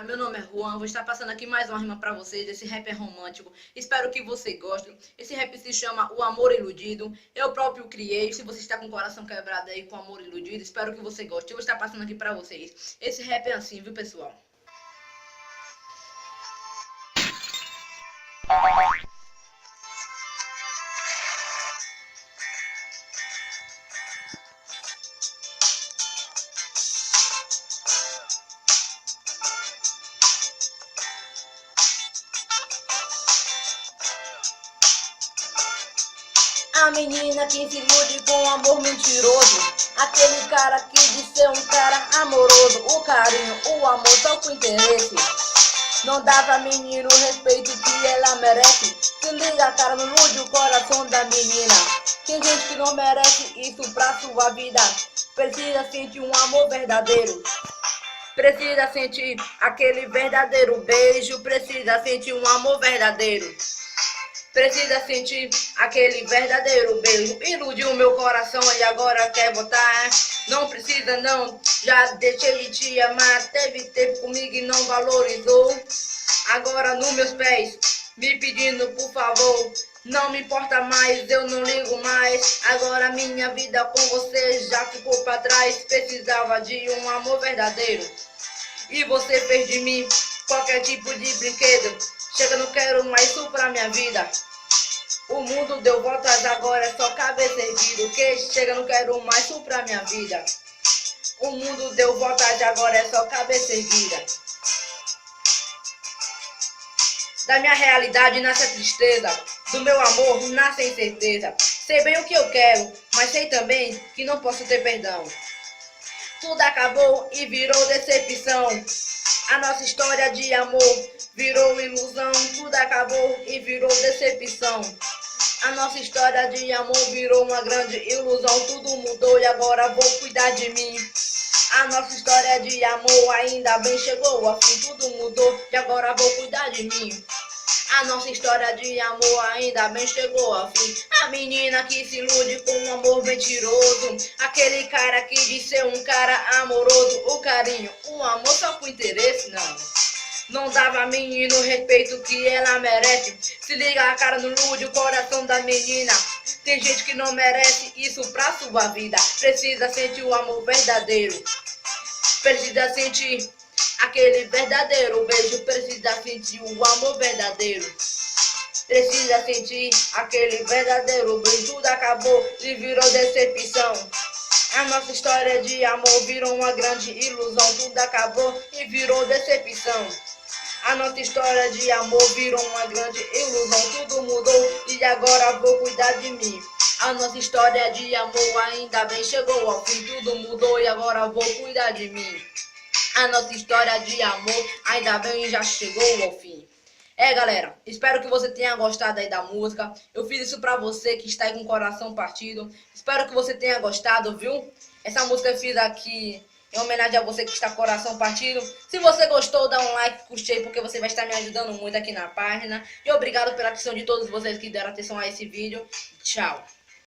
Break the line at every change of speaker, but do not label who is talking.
Meu nome é Juan, vou estar passando aqui mais uma rima pra vocês. Esse rap é romântico, espero que você goste. Esse rap se chama O Amor Iludido, eu próprio criei. Se você está com o coração quebrado aí com o amor iludido, espero que você goste. Eu vou estar passando aqui pra vocês. Esse rap é assim, viu, pessoal? A menina que se ilude com amor mentiroso, aquele cara que diz ser um cara amoroso. O carinho, o amor só com interesse, não dá pra menino o respeito que ela merece. Se liga, cara, não ilude o coração da menina. Tem gente que não merece isso pra sua vida. Precisa sentir um amor verdadeiro, precisa sentir aquele verdadeiro beijo, precisa sentir um amor verdadeiro. Precisa sentir aquele verdadeiro beijo. Iludiu meu coração e agora quer voltar. Não precisa não, já deixei de te amar. Teve tempo comigo e não valorizou. Agora nos meus pés, me pedindo por favor. Não me importa mais, eu não ligo mais. Agora minha vida com você já ficou pra trás. Precisava de um amor verdadeiro, e você fez de mim qualquer tipo de brinquedo. Chega, não quero mais isso pra minha vida. O mundo deu voltas, agora é só cabeça erguida. Que chega, não quero mais isso pra minha vida. O mundo deu voltas, agora é só cabeça erguida. Da minha realidade nasce a tristeza, do meu amor nasce a incerteza. Sei bem o que eu quero, mas sei também que não posso ter perdão. Tudo acabou e virou decepção. A nossa história de amor virou ilusão. Tudo acabou e virou decepção. A nossa história de amor virou uma grande ilusão. Tudo mudou e agora vou cuidar de mim. A nossa história de amor ainda bem chegou ao fim. Tudo mudou e agora vou cuidar de mim. A nossa história de amor ainda bem chegou ao fim. A menina que se ilude com um amor mentiroso, aquele cara que diz ser um cara amoroso. O carinho, o amor só com interesse, não dava a menina o respeito que ela merece. Se liga, a cara no ilude o coração da menina. Tem gente que não merece isso pra sua vida. Precisa sentir o amor verdadeiro, precisa sentir aquele verdadeiro beijo, precisa sentir o amor verdadeiro. Precisa sentir aquele verdadeiro beijo. Tudo acabou e virou decepção. A nossa história de amor virou uma grande ilusão. Tudo acabou e virou decepção. A nossa história de amor virou uma grande ilusão. Tudo mudou e agora vou cuidar de mim. A nossa história de amor ainda bem chegou ao fim. Tudo mudou e agora vou cuidar de mim. A nossa história de amor ainda bem já chegou ao fim. Galera, espero que você tenha gostado aí da música. Eu fiz isso pra você que está aí com o coração partido. Espero que você tenha gostado, viu? Essa música eu fiz aqui em homenagem a você que está com o coração partido. Se você gostou, dá um like, curte aí, porque você vai estar me ajudando muito aqui na página. E obrigado pela atenção de todos vocês que deram atenção a esse vídeo. Tchau!